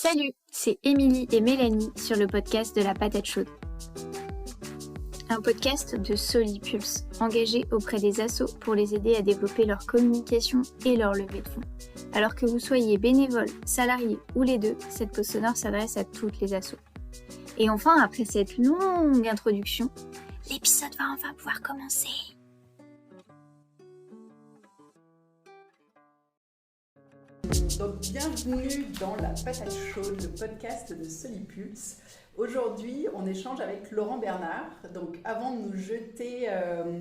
Salut, c'est Émilie et Mélanie sur le podcast de la patate chaude. Un podcast de Solipulse, engagé auprès des assos pour les aider à développer leur communication et leur levée de fonds. Alors que vous soyez bénévole, salarié ou les deux, cette pause sonore s'adresse à toutes les assos. Et enfin, après cette longue introduction, l'épisode va enfin pouvoir commencer. Donc, bienvenue dans la patate chaude, le podcast de Solipulse. Aujourd'hui, on échange avec Laurent Bernard. Donc, avant de nous jeter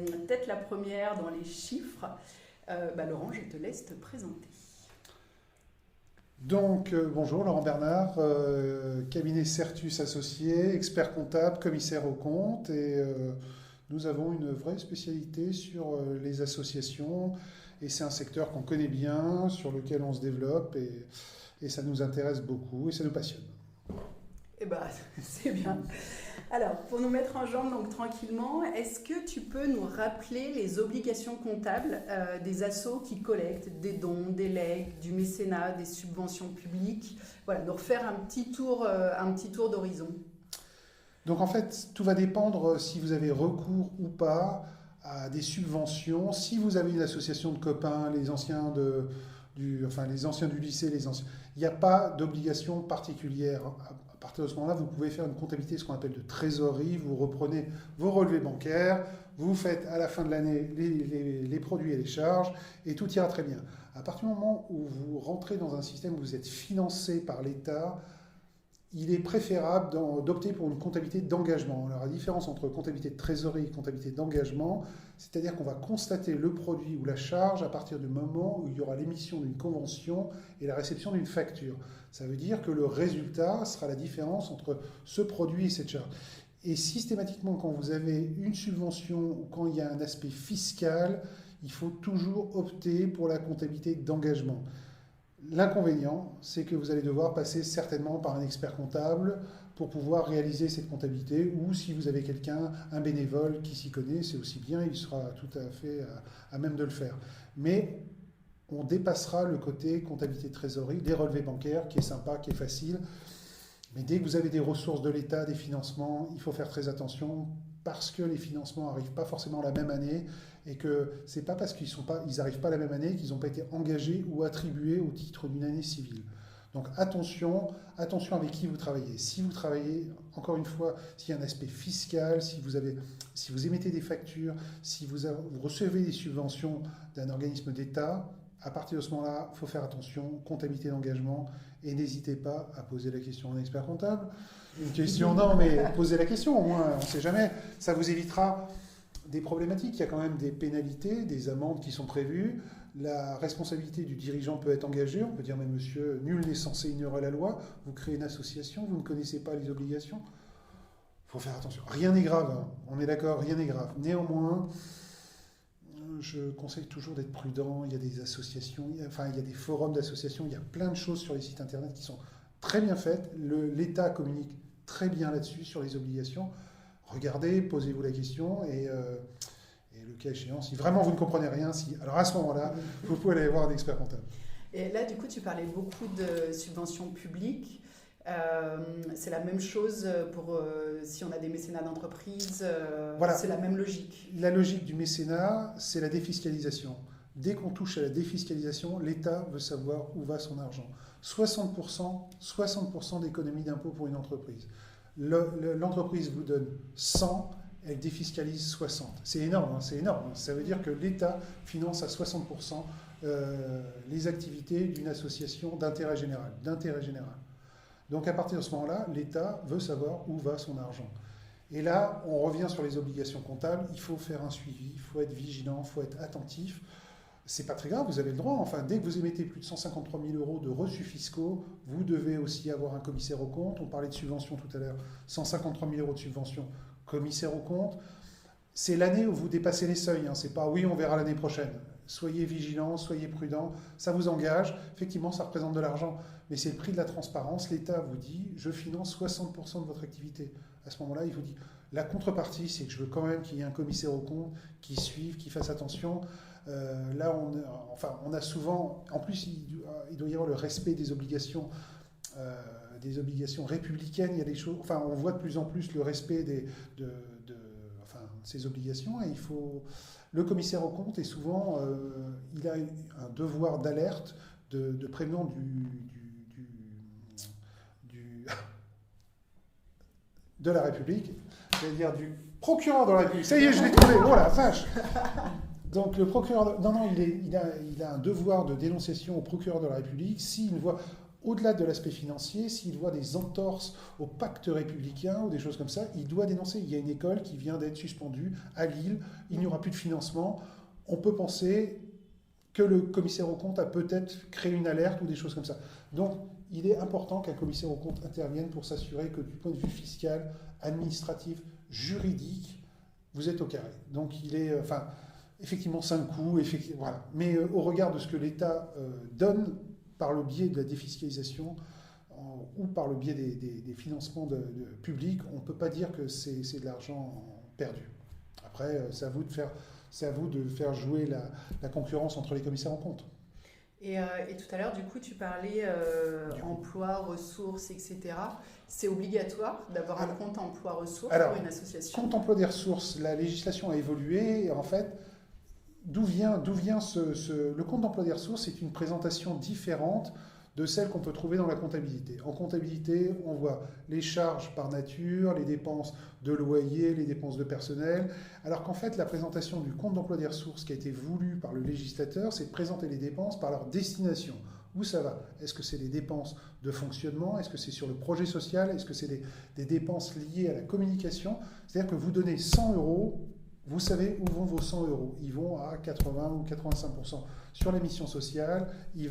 peut-être la première dans les chiffres, Laurent, je te laisse te présenter. Donc, bonjour, Laurent Bernard, cabinet Certus associé, expert comptable, commissaire aux comptes. Et nous avons une vraie spécialité sur les associations. Et c'est un secteur qu'on connaît bien, sur lequel on se développe. Et ça nous intéresse beaucoup et ça nous passionne. Eh bien, c'est bien. Alors, pour nous mettre en jambe donc tranquillement, est-ce que tu peux nous rappeler les obligations comptables des assos qui collectent des dons, des legs, du mécénat, des subventions publiques? Voilà, nous refaire un petit tour d'horizon. Donc en fait, tout va dépendre si vous avez recours ou pas à des subventions. Si vous avez une association de copains, les anciens du lycée, il n'y a pas d'obligation particulière. À partir de ce moment-là, vous pouvez faire une comptabilité, ce qu'on appelle de trésorerie. Vous reprenez vos relevés bancaires, vous faites à la fin de l'année les produits et les charges, et tout ira très bien. À partir du moment où vous rentrez dans un système où vous êtes financé par l'État, il est préférable d'opter pour une comptabilité d'engagement. Alors, la différence entre comptabilité de trésorerie et comptabilité d'engagement, c'est-à-dire qu'on va constater le produit ou la charge à partir du moment où il y aura l'émission d'une convention et la réception d'une facture. Ça veut dire que le résultat sera la différence entre ce produit et cette charge. Et systématiquement, quand vous avez une subvention ou quand il y a un aspect fiscal, il faut toujours opter pour la comptabilité d'engagement. L'inconvénient, c'est que vous allez devoir passer certainement par un expert comptable pour pouvoir réaliser cette comptabilité, ou si vous avez quelqu'un, un bénévole qui s'y connaît, c'est aussi bien, il sera tout à fait à même de le faire. Mais on dépassera le côté comptabilité de trésorerie, des relevés bancaires, qui est sympa, qui est facile. Mais dès que vous avez des ressources de l'État, des financements, il faut faire très attention parce que les financements n'arrivent pas forcément la même année et que ce n'est pas parce qu'ils n'arrivent pas la même année qu'ils n'ont pas été engagés ou attribués au titre d'une année civile. Donc attention avec qui vous travaillez. Si vous travaillez, encore une fois, s'il y a un aspect fiscal, si vous émettez des factures, si vous recevez des subventions d'un organisme d'État, à partir de ce moment-là, il faut faire attention, comptabilité d'engagement, et n'hésitez pas à poser la question à un expert comptable. Une question, non, mais posez la question, au moins, on ne sait jamais, ça vous évitera des problématiques. Il y a quand même des pénalités, des amendes qui sont prévues. La responsabilité du dirigeant peut être engagée. On peut dire, mais monsieur, nul n'est censé ignorer la loi. Vous créez une association, vous ne connaissez pas les obligations. Il faut faire attention. Rien n'est grave, hein. On est d'accord, rien n'est grave. Néanmoins, je conseille toujours d'être prudent. Il y a des associations, il y a des forums d'associations, il y a plein de choses sur les sites internet qui sont très bien faites. L'État communique très bien là-dessus, sur les obligations. Regardez, posez-vous la question et le cas échéant, si vraiment vous ne comprenez rien, alors à ce moment-là, vous pouvez aller voir un expert comptable. Et là, du coup, tu parlais beaucoup de subventions publiques. C'est la même chose pour si on a des mécénats d'entreprise, voilà. C'est la même logique. La logique du mécénat, c'est la défiscalisation. Dès qu'on touche à la défiscalisation, l'État veut savoir où va son argent. 60% d'économie d'impôt pour une entreprise. L'entreprise vous donne 100, elle défiscalise 60. C'est énorme, hein, c'est énorme. Ça veut dire que l'État finance à 60% les activités d'une association d'intérêt général. Donc à partir de ce moment-là, l'État veut savoir où va son argent. Et là, on revient sur les obligations comptables. Il faut faire un suivi, il faut être vigilant, il faut être attentif. C'est pas très grave, vous avez le droit. Enfin, dès que vous émettez plus de 153 000 € de reçus fiscaux, vous devez aussi avoir un commissaire aux comptes. On parlait de subventions tout à l'heure, 153 000 € de subventions, commissaire aux comptes. C'est l'année où vous dépassez les seuils. Hein. C'est pas oui, on verra l'année prochaine. Soyez vigilants, soyez prudents. Ça vous engage. Effectivement, ça représente de l'argent. Mais c'est le prix de la transparence. L'État vous dit, je finance 60% de votre activité. À ce moment-là, il vous dit, la contrepartie, c'est que je veux quand même qu'il y ait un commissaire aux comptes qui suive, qui fasse attention. Là, on a souvent, en plus, il doit y avoir le respect des obligations des obligations républicaines, il y a des choses, enfin, on voit de plus en plus le respect de ces obligations, et le commissaire aux comptes est souvent, il a un devoir d'alerte, de prévenant de la République, c'est-à-dire du procureur de la République. Ça y est, je l'ai trouvé, oh la vache! Donc le procureur, il a un devoir de dénonciation au procureur de la République s'il voit, au-delà de l'aspect financier, s'il voit des entorses au pacte républicain ou des choses comme ça, il doit dénoncer. Il y a une école qui vient d'être suspendue à Lille, il n'y aura plus de financement. On peut penser que le commissaire aux comptes a peut-être créé une alerte ou des choses comme ça. Donc il est important qu'un commissaire aux comptes intervienne pour s'assurer que du point de vue fiscal, administratif, juridique, vous êtes au carré. Donc il est... effectivement, 5 coups, voilà. Mais au regard de ce que l'État donne par le biais de la défiscalisation ou par le biais des financements publics, on ne peut pas dire que c'est de l'argent perdu. Après, c'est à vous de faire jouer la concurrence entre les commissaires en compte. Et tout à l'heure, du coup, tu parlais emploi, ressources, etc. C'est obligatoire d'avoir un compte emploi-ressources pour une association? Compte emploi des ressources, la législation a évolué et en fait, d'où vient le compte d'emploi des ressources? C'est une présentation différente de celle qu'on peut trouver dans la comptabilité. En comptabilité, on voit les charges par nature, les dépenses de loyer, les dépenses de personnel, alors qu'en fait, la présentation du compte d'emploi des ressources qui a été voulu par le législateur, c'est de présenter les dépenses par leur destination. Où ça va? Est-ce que c'est des dépenses de fonctionnement? Est-ce que c'est sur le projet social? Est-ce que c'est des dépenses liées à la communication? C'est-à-dire que vous donnez 100 €, vous savez où vont vos 100 €. Ils vont à 80 ou 85% sur les missions sociales. Ils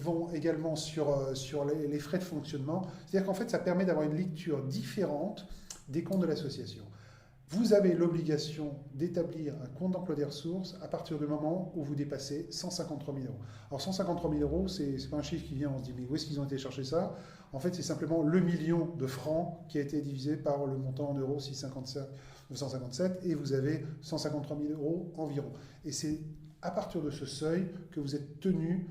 vont également sur les frais de fonctionnement. C'est-à-dire qu'en fait, ça permet d'avoir une lecture différente des comptes de l'association. Vous avez l'obligation d'établir un compte d'emploi des ressources à partir du moment où vous dépassez 153 000 €. Alors 153 000 €, c'est pas un chiffre qui vient, on se dit mais où est-ce qu'ils ont été chercher ça? En fait, c'est simplement le million de francs qui a été divisé par le montant en euros 957 et vous avez 153 000 € environ. Et c'est à partir de ce seuil que vous êtes tenu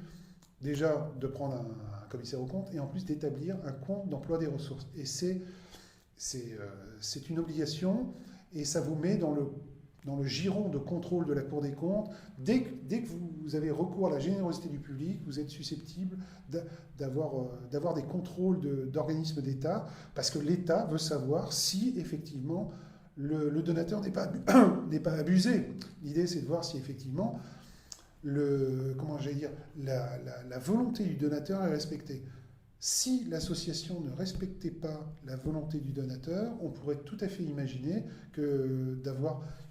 déjà de prendre un commissaire aux comptes et en plus d'établir un compte d'emploi des ressources. Et c'est une obligation et ça vous met dans le giron de contrôle de la Cour des comptes. Dès que vous avez recours à la générosité du public, vous êtes susceptible d'avoir des contrôles d'organismes d'État parce que l'État veut savoir si effectivement le donateur n'est pas abusé. L'idée, c'est de voir si effectivement la volonté du donateur est respectée. Si l'association ne respectait pas la volonté du donateur, on pourrait tout à fait imaginer il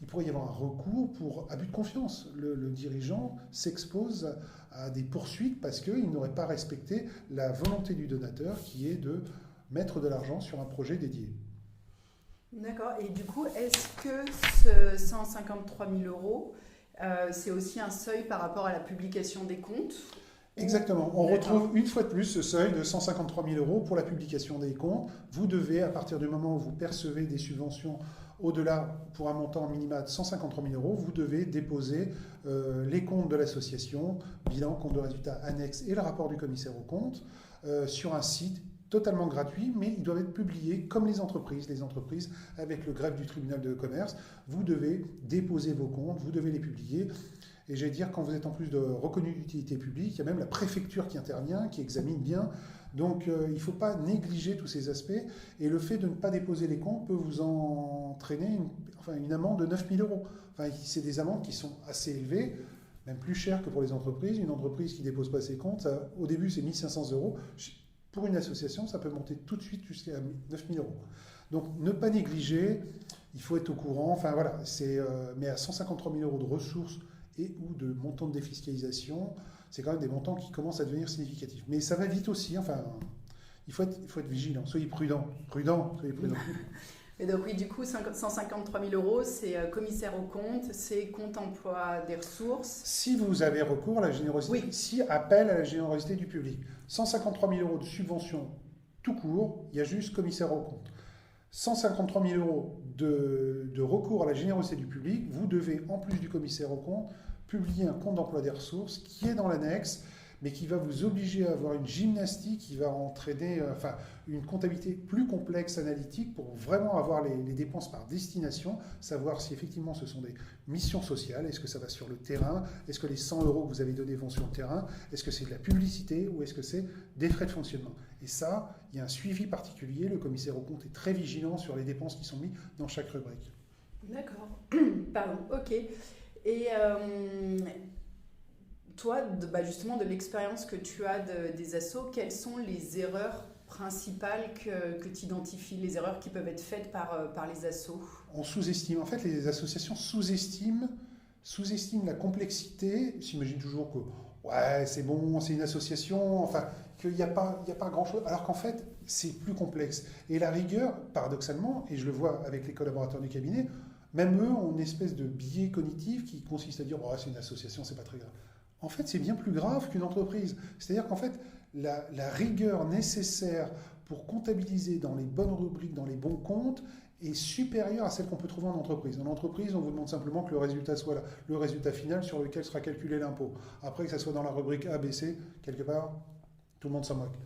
pourrait y avoir un recours pour abus de confiance. Le dirigeant s'expose à des poursuites parce qu'il n'aurait pas respecté la volonté du donateur qui est de mettre de l'argent sur un projet dédié. D'accord. Et du coup, est-ce que ce 153 000 €, c'est aussi un seuil par rapport à la publication des comptes? Exactement. On retrouve une fois de plus ce seuil de 153 000 € pour la publication des comptes. Vous devez, à partir du moment où vous percevez des subventions au-delà, pour un montant minimal de 153 000 €, vous devez déposer les comptes de l'association, bilan, compte de résultat annexe et le rapport du commissaire aux comptes sur un site totalement gratuit, mais ils doivent être publiés comme les entreprises. Les entreprises, avec le greffe du tribunal de commerce, vous devez déposer vos comptes, vous devez les publier. Et j'allais dire, quand vous êtes en plus de reconnu d'utilité publique, il y a même la préfecture qui intervient, qui examine bien. Donc il ne faut pas négliger tous ces aspects. Et le fait de ne pas déposer les comptes peut vous entraîner une amende de 9 000 €. Enfin, c'est des amendes qui sont assez élevées, même plus chères que pour les entreprises. Une entreprise qui ne dépose pas ses comptes, au début c'est 1 500 €. Pour une association, ça peut monter tout de suite jusqu'à 9 000 €. Donc ne pas négliger, il faut être au courant. Enfin voilà, mais à 153 000 € de ressources et ou de montants de défiscalisation, c'est quand même des montants qui commencent à devenir significatifs. Mais ça va vite aussi, il faut être vigilant, soyez prudent. Et donc oui, du coup, 153 000 €, c'est commissaire aux comptes, c'est compte emploi des ressources. Si vous avez recours à la générosité, si appel à la générosité du public. 153 000 € de subvention tout court, il y a juste commissaire aux comptes. 153 000 € de recours à la générosité du public, vous devez, en plus du commissaire aux comptes, publier un compte d'emploi des ressources qui est dans l'annexe, mais qui va vous obliger à avoir une gymnastique qui va entraîner une comptabilité plus complexe, analytique, pour vraiment avoir les dépenses par destination, savoir si effectivement ce sont des missions sociales, est-ce que ça va sur le terrain, est-ce que les 100 € que vous avez donnés vont sur le terrain, est-ce que c'est de la publicité ou est-ce que c'est des frais de fonctionnement. Et ça, il y a un suivi particulier, le commissaire aux comptes est très vigilant sur les dépenses qui sont mises dans chaque rubrique. D'accord, pardon, ok. Et toi, justement, de l'expérience que tu as des assos, quelles sont les erreurs principales que tu identifies, les erreurs qui peuvent être faites par les assos? On sous-estime, en fait, les associations sous-estiment la complexité, s'imaginent toujours que ouais, c'est bon, c'est une association, enfin, qu'il n'y a pas grand-chose, alors qu'en fait, c'est plus complexe. Et la rigueur, paradoxalement, et je le vois avec les collaborateurs du cabinet, même eux ont une espèce de biais cognitif qui consiste à dire oh, c'est une association, c'est pas très grave. En fait, c'est bien plus grave qu'une entreprise. C'est-à-dire qu'en fait, la rigueur nécessaire pour comptabiliser dans les bonnes rubriques, dans les bons comptes, est supérieure à celle qu'on peut trouver en entreprise. En entreprise, on vous demande simplement que le résultat soit là, le résultat final sur lequel sera calculé l'impôt. Après, que ça soit dans la rubrique A, B, C, quelque part, tout le monde s'en moque.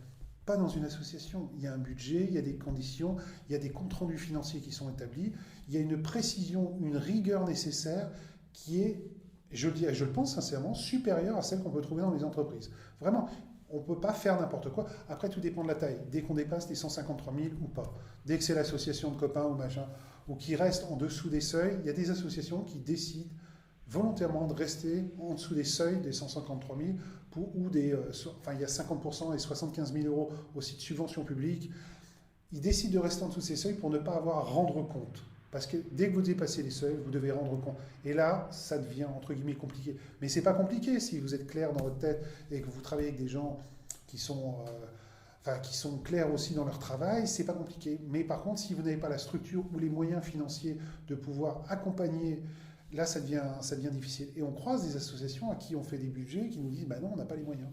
Pas dans une association. Il y a un budget, il y a des conditions, il y a des comptes rendus financiers qui sont établis, il y a une précision, une rigueur nécessaire qui est, je le dis, je le pense sincèrement, supérieure à celle qu'on peut trouver dans les entreprises. Vraiment, on ne peut pas faire n'importe quoi. Après, tout dépend de la taille. Dès qu'on dépasse les 153 000 ou pas, dès que c'est l'association de copains ou machin, ou qui reste en dessous des seuils, il y a des associations qui décident volontairement de rester en dessous des seuils des 153 000 il y a 50% et 75 000 € aussi de subventions publiques. Ils décident de rester en dessous de ces seuils pour ne pas avoir à rendre compte. Parce que dès que vous dépassez les seuils, vous devez rendre compte. Et là, ça devient, entre guillemets, compliqué. Mais ce n'est pas compliqué si vous êtes clair dans votre tête et que vous travaillez avec des gens qui sont clairs aussi dans leur travail, c'est pas compliqué. Mais par contre, si vous n'avez pas la structure ou les moyens financiers de pouvoir accompagner, là, ça devient difficile. Et on croise des associations à qui on fait des budgets qui nous disent bah non, on n'a pas les moyens.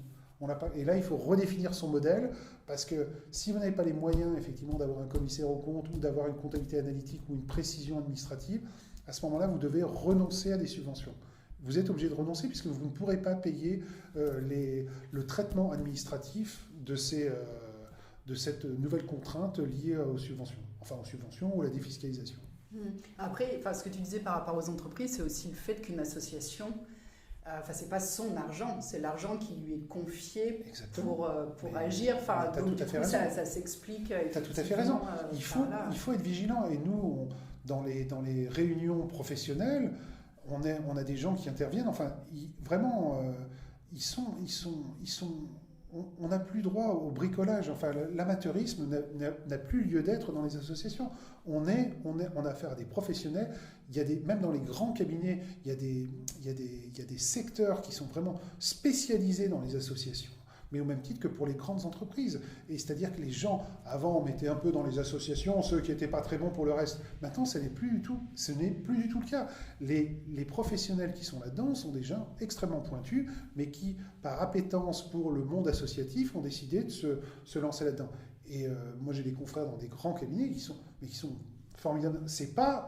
Et là, il faut redéfinir son modèle, parce que si vous n'avez pas les moyens, effectivement, d'avoir un commissaire aux comptes ou d'avoir une comptabilité analytique ou une précision administrative, à ce moment-là, vous devez renoncer à des subventions. Vous êtes obligé de renoncer puisque vous ne pourrez pas payer le traitement administratif de cette nouvelle contrainte liée aux subventions ou à la défiscalisation. Après, ce que tu disais par rapport aux entreprises, c'est aussi le fait qu'une association, c'est pas son argent, c'est l'argent qui lui est confié pour agir. Donc du coup, ça s'explique. Tu as tout à fait raison. Il faut être vigilant. Et nous, dans les réunions professionnelles, on a des gens qui interviennent. On n'a plus droit au bricolage. L'amateurisme n'a plus lieu d'être dans les associations. On a affaire à des professionnels. Même dans les grands cabinets, il y a des secteurs qui sont vraiment spécialisés dans les associations. Mais au même titre que pour les grandes entreprises. Et c'est-à-dire que les gens, avant, on mettait un peu dans les associations ceux qui n'étaient pas très bons pour le reste. Maintenant, ce n'est plus du tout le cas. Les professionnels qui sont là-dedans sont des gens extrêmement pointus, mais qui, par appétence pour le monde associatif, ont décidé de se lancer là-dedans. Et moi, j'ai des confrères dans des grands cabinets qui sont formidables. C'est pas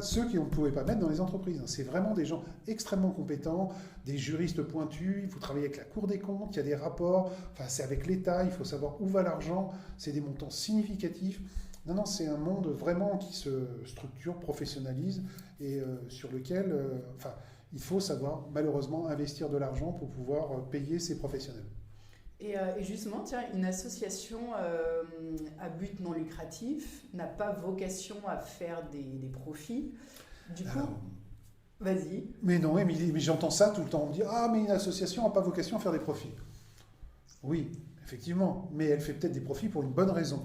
ceux qu'on ne pouvait pas mettre dans les entreprises. C'est vraiment des gens extrêmement compétents, des juristes pointus. Il faut travailler avec la Cour des comptes, il y a des rapports. C'est avec l'État, il faut savoir où va l'argent. C'est des montants significatifs. Non, c'est un monde vraiment qui se structure, professionnalise et sur lequel il faut savoir malheureusement investir de l'argent pour pouvoir payer ses professionnels. Et justement, une association à but non lucratif n'a pas vocation à faire des profits. Du coup, vas-y. Mais non, mais j'entends ça tout le temps. On me dit « Ah, mais une association n'a pas vocation à faire des profits. » Oui, effectivement, mais elle fait peut-être des profits pour une bonne raison.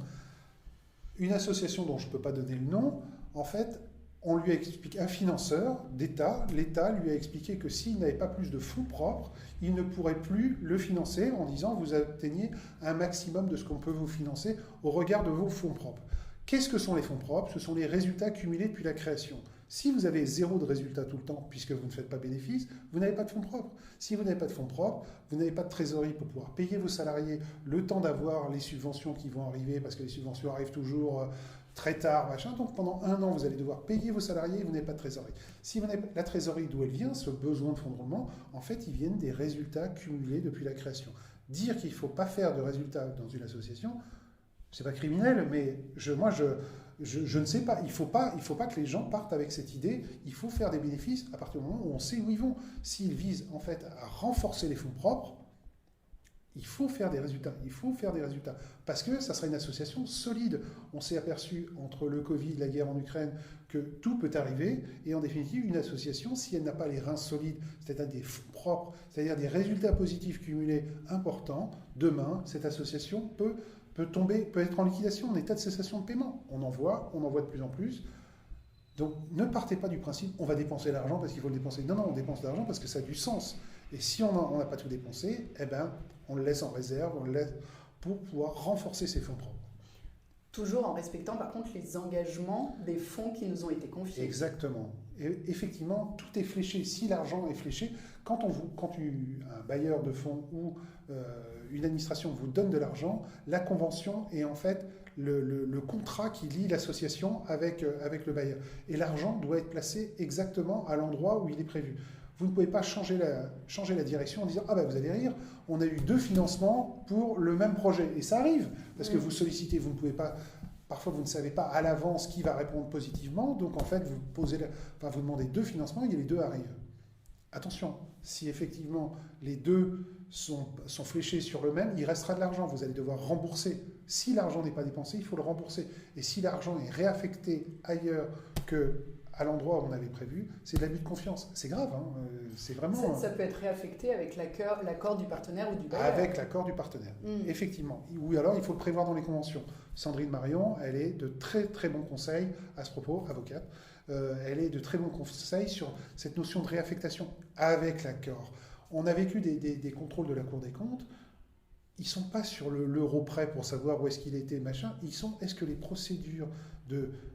Une association dont je ne peux pas donner le nom, en fait, on lui a expliqué, un financeur d'État, l'État lui a expliqué que s'il n'avait pas plus de fonds propres, il ne pourrait plus le financer en disant vous atteignez un maximum de ce qu'on peut vous financer au regard de vos fonds propres. Qu'est-ce que sont les fonds propres? Ce sont les résultats cumulés depuis la création. Si vous avez 0 de résultats tout le temps, puisque vous ne faites pas bénéfice, vous n'avez pas de fonds propres. Si vous n'avez pas de fonds propres, vous n'avez pas de trésorerie pour pouvoir payer vos salariés le temps d'avoir les subventions qui vont arriver, parce que les subventions arrivent toujours très tard, machin. Donc pendant 1 an, vous allez devoir payer vos salariés et vous n'avez pas de trésorerie. Si vous n'avez la trésorerie, d'où elle vient, ce besoin de fonds de roulement, en fait, ils viennent des résultats cumulés depuis la création. Dire qu'il ne faut pas faire de résultats dans une association, c'est pas criminel, mais je ne sais pas. Il faut pas que les gens partent avec cette idée. Il faut faire des bénéfices à partir du moment où on sait où ils vont. S'ils visent en fait à renforcer les fonds propres, il faut faire des résultats. Il faut faire des résultats. Parce que ça sera une association solide. On s'est aperçu entre le Covid, la guerre en Ukraine, que tout peut arriver. Et en définitive, une association, si elle n'a pas les reins solides, c'est-à-dire des fonds propres, c'est-à-dire des résultats positifs cumulés importants, demain, cette association peut être en liquidation, en état de cessation de paiement. On en voit de plus en plus. Donc ne partez pas du principe on va dépenser l'argent parce qu'il faut le dépenser. Non, on dépense l'argent parce que ça a du sens. Et si on n'a pas tout dépensé, eh ben, on le laisse en réserve, on le laisse pour pouvoir renforcer ses fonds propres. Toujours en respectant par contre les engagements des fonds qui nous ont été confiés. Exactement. Et effectivement, tout est fléché. Si l'argent est fléché, quand un bailleur de fonds ou une administration vous donne de l'argent, la convention est en fait le contrat qui lie l'association avec le bailleur. Et l'argent doit être placé exactement à l'endroit où il est prévu. Vous ne pouvez pas changer la direction en disant « Ah ben vous allez rire, on a eu 2 financements pour le même projet. » Et ça arrive, parce que vous sollicitez, vous ne pouvez pas... Parfois, vous ne savez pas à l'avance qui va répondre positivement. Donc, en fait, vous demandez 2 financements et les 2 arrivent. Attention, si effectivement les 2 sont fléchés sur le même, il restera de l'argent. Vous allez devoir rembourser. Si l'argent n'est pas dépensé, il faut le rembourser. Et si l'argent est réaffecté ailleurs qu'à l'endroit où on avait prévu, c'est de l'abus de confiance. C'est grave, hein. C'est vraiment... Ça peut être réaffecté avec l'accord du partenaire ou du bailleur. Avec l'accord du partenaire, effectivement. Ou alors, il faut le prévoir dans les conventions. Sandrine Marion, elle est de très très bons conseils à ce propos, avocate. Elle est de très bons conseils sur cette notion de réaffectation avec l'accord. On a vécu des contrôles de la Cour des comptes. Ils ne sont pas sur l'euro près pour savoir où est-ce qu'il était, machin. Est-ce que les procédures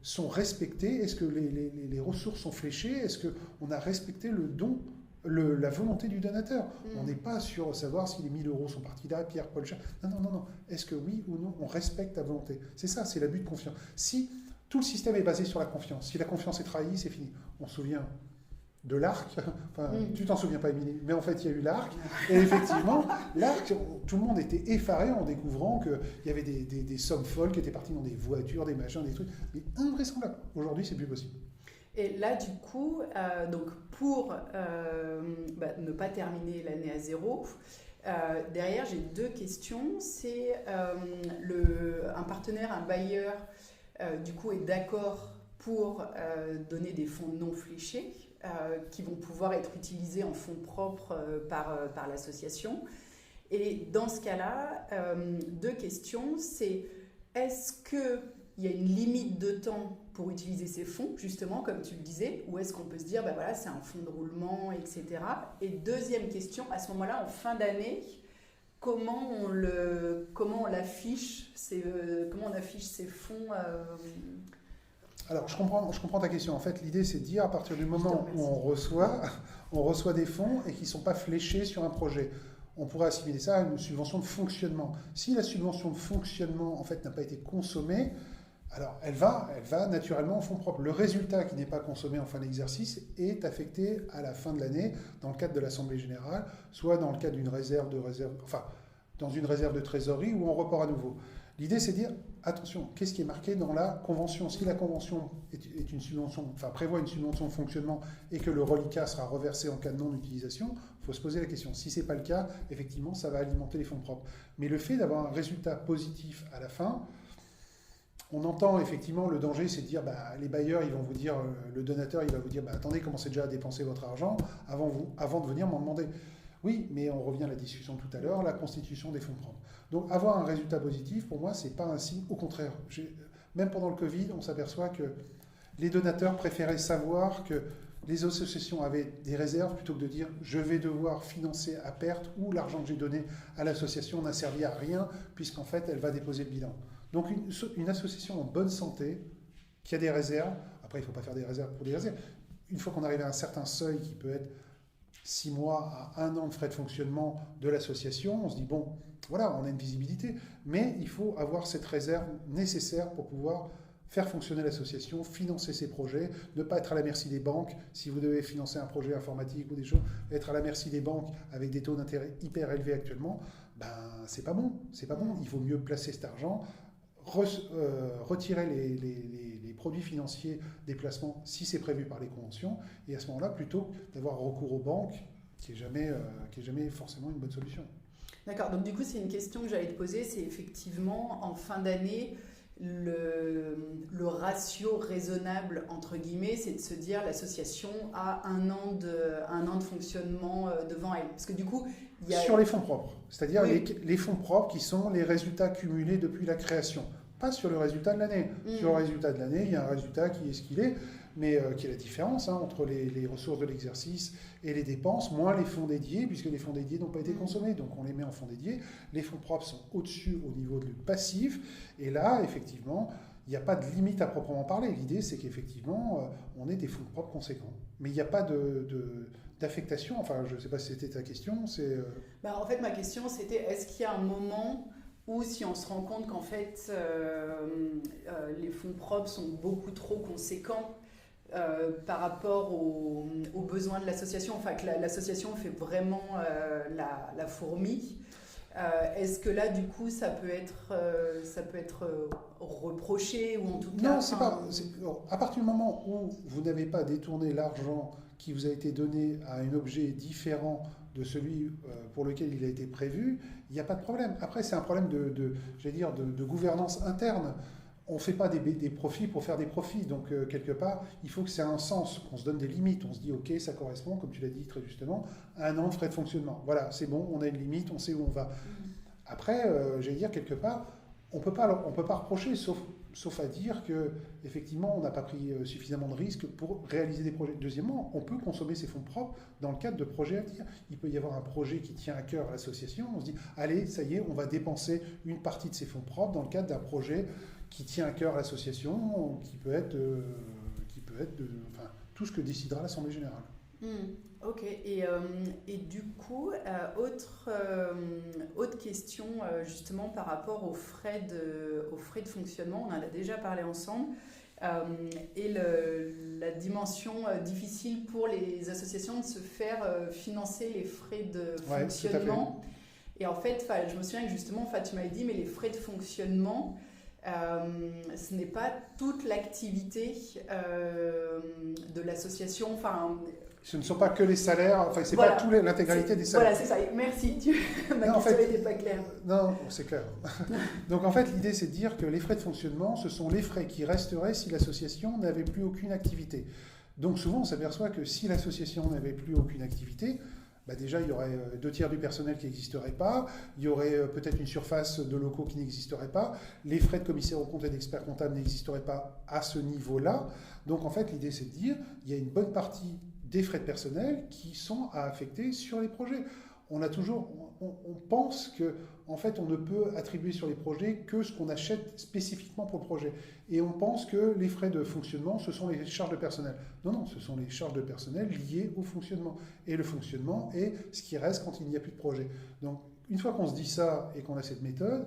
sont respectées? Est-ce que les ressources sont fléchées? Est-ce qu'on a respecté le don, la volonté du donateur? On n'est pas sur savoir si les 1 000 euros sont partis là, Pierre, Paul, Charles. Non. Est-ce que oui ou non, on respecte la volonté? C'est ça, c'est l'abus de confiance. Si tout le système est basé sur la confiance, si la confiance est trahie, c'est fini. On se souvient de l'ARC, tu t'en souviens pas, Émilie, mais en fait, il y a eu l'ARC, et effectivement, l'ARC, tout le monde était effaré en découvrant qu'il y avait des sommes folles qui étaient parties dans des voitures, des machins, des trucs, mais invraisemblable. Aujourd'hui, c'est plus possible. Et là, du coup, donc pour ne pas terminer l'année à zéro, derrière, j'ai 2 questions. C'est un partenaire, un bailleur, du coup, est d'accord pour donner des fonds non fléchés qui vont pouvoir être utilisés en fonds propres par l'association. Et dans ce cas-là, 2 questions. C'est est-ce qu'il y a une limite de temps pour utiliser ces fonds, justement, comme tu le disais, ou est-ce qu'on peut se dire, voilà, c'est un fonds de roulement, etc. Et deuxième question, à ce moment-là, en fin d'année, comment on affiche ces fonds Alors, je comprends ta question. En fait, l'idée, c'est de dire, à partir du moment où on reçoit des fonds et qui ne sont pas fléchés sur un projet, on pourrait assimiler ça à une subvention de fonctionnement. Si la subvention de fonctionnement, en fait, n'a pas été consommée, alors elle va naturellement en fonds propres. Le résultat qui n'est pas consommé en fin d'exercice est affecté à la fin de l'année dans le cadre de l'Assemblée générale, soit dans le cadre d'une réserve dans une réserve de trésorerie ou en report à nouveau. L'idée, c'est de dire, attention, qu'est-ce qui est marqué dans la convention? Si la convention est une subvention, prévoit une subvention de fonctionnement et que le reliquat sera reversé en cas de non-utilisation, il faut se poser la question. Si ce n'est pas le cas, effectivement, ça va alimenter les fonds propres. Mais le fait d'avoir un résultat positif à la fin, on entend effectivement le danger, c'est de dire, les bailleurs, ils vont vous dire, le donateur, il va vous dire, attendez, commencez déjà à dépenser votre argent avant de venir m'en demander. Oui, mais on revient à la discussion tout à l'heure, la constitution des fonds propres. Donc avoir un résultat positif, pour moi, ce n'est pas un signe. Au contraire, même pendant le Covid, on s'aperçoit que les donateurs préféraient savoir que les associations avaient des réserves plutôt que de dire je vais devoir financer à perte ou l'argent que j'ai donné à l'association n'a servi à rien puisqu'en fait elle va déposer le bilan. Donc une association en bonne santé qui a des réserves, après il ne faut pas faire des réserves pour des réserves, une fois qu'on arrive à un certain seuil qui peut être 6 mois à 1 an de frais de fonctionnement de l'association, on se dit bon, voilà, on a une visibilité, mais il faut avoir cette réserve nécessaire pour pouvoir faire fonctionner l'association, financer ses projets, ne pas être à la merci des banques. Si vous devez financer un projet informatique ou des choses, être à la merci des banques avec des taux d'intérêt hyper élevés actuellement, ben c'est pas bon. C'est pas bon. Il vaut mieux placer cet argent, retirer les produits financiers des placements si c'est prévu par les conventions, et à ce moment-là, plutôt d'avoir recours aux banques, qui est jamais forcément une bonne solution. D'accord, donc du coup c'est une question que j'allais te poser, c'est effectivement en fin d'année, le ratio raisonnable entre guillemets, c'est de se dire l'association a un an de fonctionnement devant elle. Parce que du coup, il y a... Sur les fonds propres, c'est-à-dire oui. les fonds propres qui sont les résultats cumulés depuis la création. Pas sur le résultat de l'année. Sur le résultat de l'année, il y a un résultat qui est ce qu'il est, mais qui est la différence entre les ressources de l'exercice et les dépenses, moins les fonds dédiés, puisque les fonds dédiés n'ont pas été consommés, donc on les met en fonds dédiés. Les fonds propres sont au-dessus au niveau du passif, et là, effectivement, il n'y a pas de limite à proprement parler. L'idée, c'est qu'effectivement, on ait des fonds propres conséquents. Mais il n'y a pas d'affectation, enfin, je ne sais pas si c'était ta question, c'est... En fait, ma question, c'était est-ce qu'il y a un moment où si on se rend compte qu'en fait, les fonds propres sont beaucoup trop conséquents par rapport aux besoins de l'association, enfin que l'association fait vraiment la fourmi. Est-ce que là, du coup, ça peut être reproché ou en tout cas... Non, c'est pas. À partir du moment où vous n'avez pas détourné l'argent qui vous a été donné à un objet différent de celui pour lequel il a été prévu, il n'y a pas de problème. Après, c'est un problème de gouvernance interne. On ne fait pas des profits pour faire des profits. Donc, quelque part, il faut que ça ait un sens, qu'on se donne des limites. On se dit, OK, ça correspond, comme tu l'as dit très justement, à un an de frais de fonctionnement. Voilà, c'est bon, on a une limite, on sait où on va. Après, quelque part, on peut pas reprocher, sauf à dire qu'effectivement, on n'a pas pris suffisamment de risques pour réaliser des projets. Deuxièmement, on peut consommer ses fonds propres dans le cadre de projets à venir. Il peut y avoir un projet qui tient à cœur à l'association. On se dit, allez, ça y est, on va dépenser une partie de ses fonds propres dans le cadre d'un projet qui tient à cœur l'association, qui peut être tout ce que décidera l'Assemblée générale. Ok, et du coup, autre question justement par rapport aux frais de fonctionnement, on en a déjà parlé ensemble, et la dimension difficile pour les associations de se faire financer les frais de fonctionnement. Et en fait, je me souviens que justement, tu m'avais dit, mais les frais de fonctionnement, ce n'est pas toute l'activité de l'association. Ce ne sont pas que les salaires, c'est pas l'intégralité des salaires. Voilà, c'est ça. Merci, ma question n'était pas claire. Non, c'est clair. Donc en fait, l'idée, c'est de dire que les frais de fonctionnement, ce sont les frais qui resteraient si l'association n'avait plus aucune activité. Donc souvent, on s'aperçoit que si l'association n'avait plus aucune activité, déjà, il y aurait 2/3 du personnel qui n'existerait pas, il y aurait peut-être une surface de locaux qui n'existerait pas, les frais de commissaire aux comptes et d'expert comptable n'existeraient pas à ce niveau-là. Donc en fait, l'idée, c'est de dire qu'il y a une bonne partie des frais de personnel qui sont à affecter sur les projets. On pense que en fait, on ne peut attribuer sur les projets que ce qu'on achète spécifiquement pour le projet. Et on pense que les frais de fonctionnement, ce sont les charges de personnel. Non, ce sont les charges de personnel liées au fonctionnement. Et le fonctionnement est ce qui reste quand il n'y a plus de projet. Donc, une fois qu'on se dit ça et qu'on a cette méthode,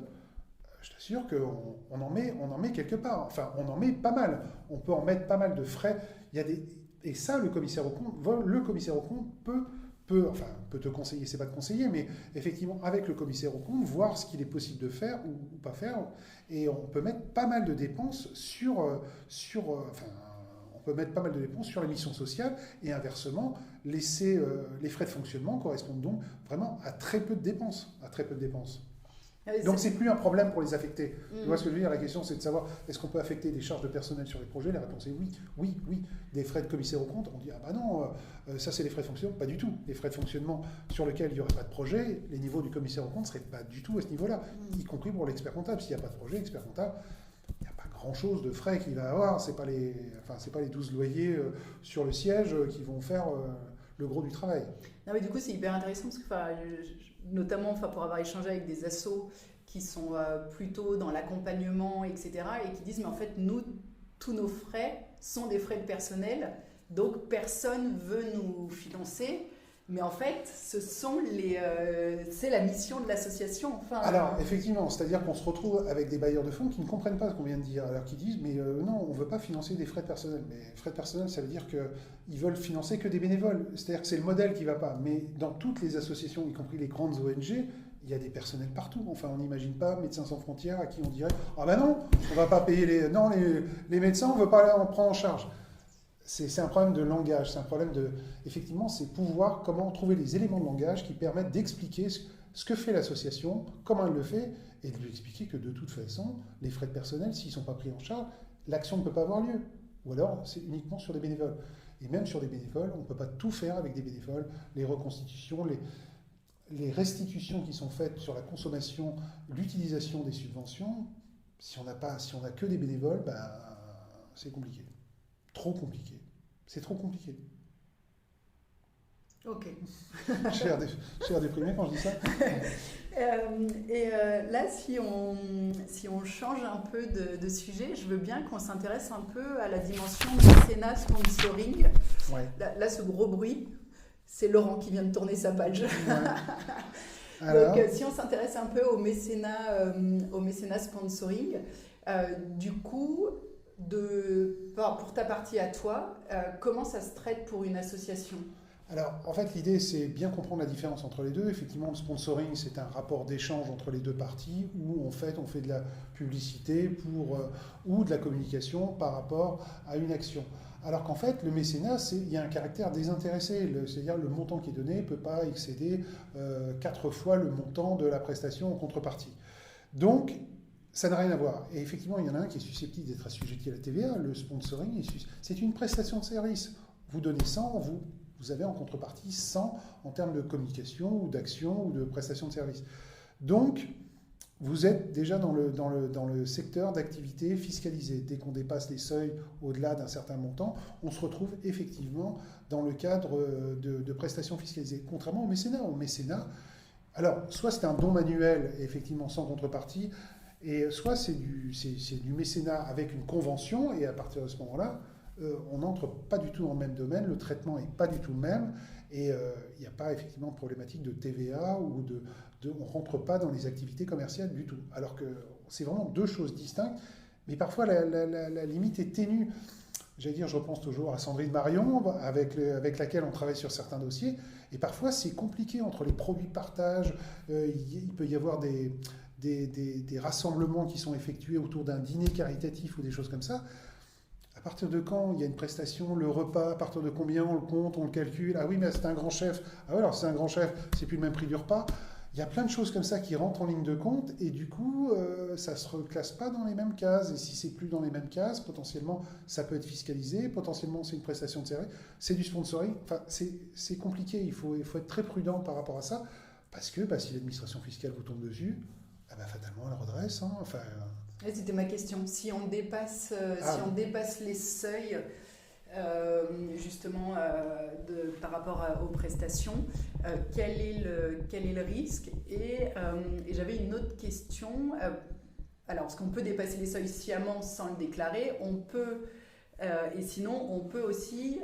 je t'assure qu'on en met quelque part. Enfin, on en met pas mal. On peut en mettre pas mal de frais. Et ça, le commissaire aux comptes peut te conseiller, c'est pas de conseiller, mais effectivement, avec le commissaire aux comptes, voir ce qu'il est possible de faire ou pas faire. Et on peut mettre pas mal de dépenses sur les missions sociales, et inversement, laisser les frais de fonctionnement correspondent donc vraiment à très peu de dépenses. Donc c'est plus un problème pour les affecter. Tu vois ce que je veux dire? La question, c'est de savoir, est-ce qu'on peut affecter des charges de personnel sur les projets? La réponse est oui. Des frais de commissaire aux comptes, on dit ça c'est les frais de fonctionnement. Pas du tout. Les frais de fonctionnement sur lesquels il n'y aurait pas de projet, les niveaux du commissaire aux comptes ne seraient pas du tout à ce niveau-là, y compris pour l'expert comptable. S'il n'y a pas de projet, l'expert comptable, il n'y a pas grand-chose de frais qu'il va avoir. C'est pas les 12 loyers sur le siège qui vont faire le gros du travail. Non, mais du coup, c'est hyper intéressant parce que notamment pour avoir échangé avec des assos qui sont plutôt dans l'accompagnement, etc., et qui disent, mais en fait, nous, tous nos frais sont des frais de personnel, donc personne veut nous financer, Mais en fait, c'est la mission de l'association. Enfin, alors, effectivement, c'est-à-dire qu'on se retrouve avec des bailleurs de fonds qui ne comprennent pas ce qu'on vient de dire, alors qu'ils disent, mais non, on ne veut pas financer des frais de personnel. Mais frais de personnel, ça veut dire qu'ils veulent financer que des bénévoles. C'est-à-dire que c'est le modèle qui ne va pas. Mais dans toutes les associations, y compris les grandes ONG, il y a des personnels partout. Enfin, on n'imagine pas Médecins sans frontières à qui on dirait « Ah ben non, on ne va pas payer les médecins, on ne veut pas en prendre en charge ». C'est un problème de langage, c'est un problème de... Effectivement, c'est comment trouver les éléments de langage qui permettent d'expliquer ce que fait l'association, comment elle le fait, et de lui expliquer que de toute façon, les frais de personnel, s'ils ne sont pas pris en charge, l'action ne peut pas avoir lieu. Ou alors, c'est uniquement sur des bénévoles. Et même sur des bénévoles, on ne peut pas tout faire avec des bénévoles, les reconstitutions, les restitutions qui sont faites sur la consommation, l'utilisation des subventions, si on n'a que des bénévoles, c'est compliqué. Trop compliqué. C'est trop compliqué. Ok. J'ai l'air déprimé quand je dis ça. Là, si on change un peu de sujet, je veux bien qu'on s'intéresse un peu à la dimension mécénat sponsoring. Ouais. Là, ce gros bruit, c'est Laurent qui vient de tourner sa page. Ouais. Alors, donc, si on s'intéresse un peu au mécénat sponsoring, du coup, pour ta partie à toi, comment ça se traite pour une association ? alors, en fait, l'idée, c'est bien comprendre la différence entre les deux. Effectivement, le sponsoring, c'est un rapport d'échange entre les deux parties où, en fait, on fait de la publicité ou de la communication par rapport à une action. Alors qu'en fait, le mécénat, il y a un caractère désintéressé. C'est-à-dire le montant qui est donné ne peut pas excéder 4 fois le montant de la prestation en contrepartie. Donc, ça n'a rien à voir. Et effectivement, il y en a un qui est susceptible d'être assujetti à la TVA. Le sponsoring, c'est une prestation de service. Vous donnez 100, vous avez en contrepartie 100 en termes de communication ou d'action ou de prestation de service. Donc, vous êtes déjà dans le secteur d'activité fiscalisée. Dès qu'on dépasse les seuils au-delà d'un certain montant, on se retrouve effectivement dans le cadre de prestations fiscalisées. Contrairement au mécénat. Au mécénat, alors, soit c'est un don manuel, effectivement sans contrepartie, et soit c'est du mécénat avec une convention, et à partir de ce moment-là, on n'entre pas du tout dans le même domaine, le traitement n'est pas du tout le même, et il n'y a pas effectivement de problématique de TVA, ou on ne rentre pas dans les activités commerciales du tout. Alors que c'est vraiment deux choses distinctes, mais parfois la limite est ténue. J'allais dire, je repense toujours à Sandrine Marion, avec laquelle on travaille sur certains dossiers, et parfois c'est compliqué entre les produits de partage, il peut y avoir des rassemblements qui sont effectués autour d'un dîner caritatif ou des choses comme ça. À partir de quand il y a une prestation, le repas, à partir de combien on le compte, on le calcule. Ah oui, mais c'est un grand chef. Ah oui, alors c'est un grand chef, c'est plus le même prix du repas. Il y a plein de choses comme ça qui rentrent en ligne de compte et du coup, ça ne se reclasse pas dans les mêmes cases. Et si c'est plus dans les mêmes cases, potentiellement, ça peut être fiscalisé. Potentiellement, c'est une prestation de service. C'est du sponsoring. Enfin, c'est compliqué. Il faut être très prudent par rapport à ça parce que si l'administration fiscale vous tombe dessus, fatalement, elle redresse. Hein. Enfin, c'était ma question. Si on dépasse les seuils, justement, par rapport aux prestations, quel est le risque ? Et j'avais une autre question. Alors, est-ce qu'on peut dépasser les seuils sciemment sans le déclarer ? On peut. Et sinon, on peut aussi,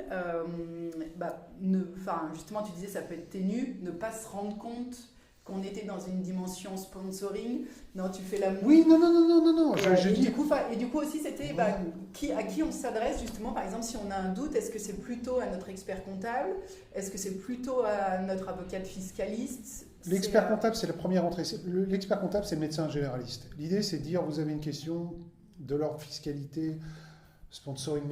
justement, tu disais ça peut être ténu, ne pas se rendre compte qu'on était dans une dimension sponsoring. Non, tu fais la moue. Oui, non. Et du coup aussi, c'était à qui on s'adresse justement. Par exemple, si on a un doute, est-ce que c'est plutôt à notre expert comptable ? Est-ce que c'est plutôt à notre avocate fiscaliste ? L'expert comptable, c'est la première entrée. L'expert comptable, c'est le médecin généraliste. L'idée, c'est de dire, vous avez une question de l'ordre fiscalité, sponsoring,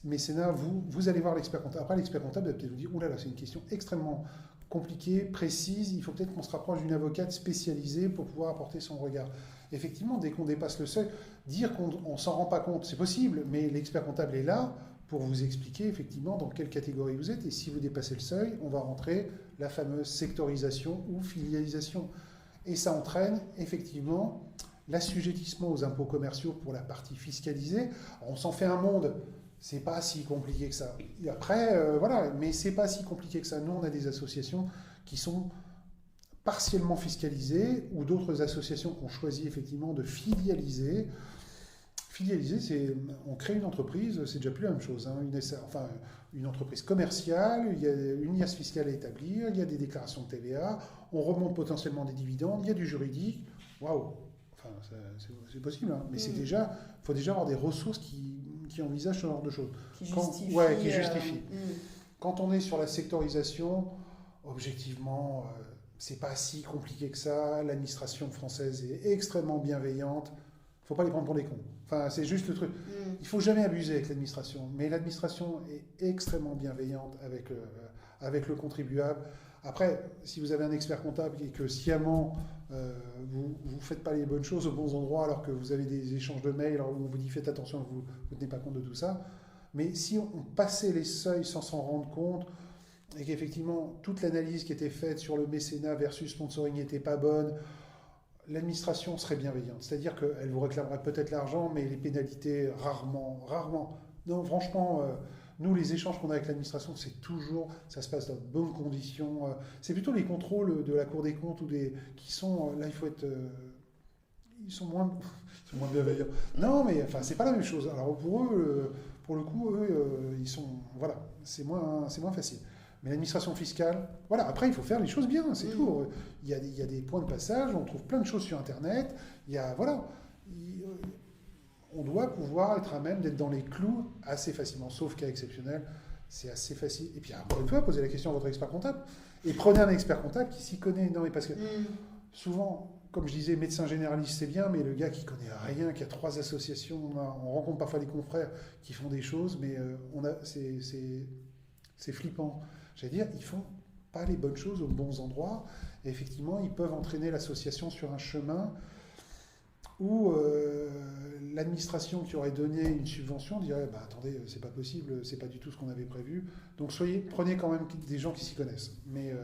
mécénat, vous allez voir l'expert comptable. Après, l'expert comptable va peut-être vous dire, oulala, c'est une question extrêmement compliquée, précise, il faut peut-être qu'on se rapproche d'une avocate spécialisée pour pouvoir apporter son regard. Effectivement, dès qu'on dépasse le seuil, dire qu'on ne s'en rend pas compte, c'est possible, mais l'expert comptable est là pour vous expliquer effectivement dans quelle catégorie vous êtes, et si vous dépassez le seuil, on va rentrer la fameuse sectorisation ou filialisation. Et ça entraîne effectivement l'assujettissement aux impôts commerciaux pour la partie fiscalisée. On s'en fait un monde. C'est pas si compliqué que ça. Et après, voilà, mais c'est pas si compliqué que ça. Nous, on a des associations qui sont partiellement fiscalisées ou d'autres associations qui ont choisi effectivement de filialiser. Filialiser, on crée une entreprise, c'est déjà plus la même chose. Hein. Une entreprise commerciale, il y a une IAS fiscale à établir, il y a des déclarations de TVA, on remonte potentiellement des dividendes, il y a du juridique. Waouh! Enfin, c'est possible, hein. Mais il faut déjà avoir des ressources qui envisagent ce genre de choses. Qui justifient. Qui justifient. Quand on est sur la sectorisation, objectivement, c'est pas si compliqué que ça. L'administration française est extrêmement bienveillante. Il ne faut pas les prendre pour des cons. Enfin, c'est juste le truc. Il ne faut jamais abuser avec l'administration. Mais l'administration est extrêmement bienveillante avec le contribuable. Après, si vous avez un expert comptable et que sciemment, vous ne faites pas les bonnes choses aux bons endroits alors que vous avez des échanges de mails, alors on vous dit faites attention, vous ne tenez pas compte de tout ça. Mais si on passait les seuils sans s'en rendre compte, et qu'effectivement toute l'analyse qui était faite sur le mécénat versus sponsoring n'était pas bonne, l'administration serait bienveillante. C'est-à-dire qu'elle vous réclamerait peut-être l'argent, mais les pénalités, rarement. Non, franchement, nous, les échanges qu'on a avec l'administration, c'est toujours, ça se passe dans de bonnes conditions. C'est plutôt les contrôles de la Cour des comptes qui sont, là, il faut être... ils sont moins bienveillants. Non, mais enfin, c'est pas la même chose. Alors pour eux, pour le coup, ils sont... Voilà, c'est moins facile. Mais l'administration fiscale, voilà, après il faut faire les choses bien, c'est tout. Il y a des points de passage, on trouve plein de choses sur Internet, on doit pouvoir être à même d'être dans les clous assez facilement, sauf cas exceptionnel, c'est assez facile. Et puis encore une fois, posez la question à votre expert comptable, et prenez un expert comptable qui s'y connaît. Non, mais parce que souvent, comme je disais, médecin généraliste c'est bien, mais le gars qui connaît rien, qui a 3 associations, on rencontre parfois des confrères qui font des choses, mais c'est flippant. J'allais dire, ils font pas les bonnes choses aux bons endroits. Et effectivement, ils peuvent entraîner l'association sur un chemin où l'administration qui aurait donné une subvention dirait attendez, c'est pas possible, c'est pas du tout ce qu'on avait prévu. Donc prenez quand même des gens qui s'y connaissent. Mais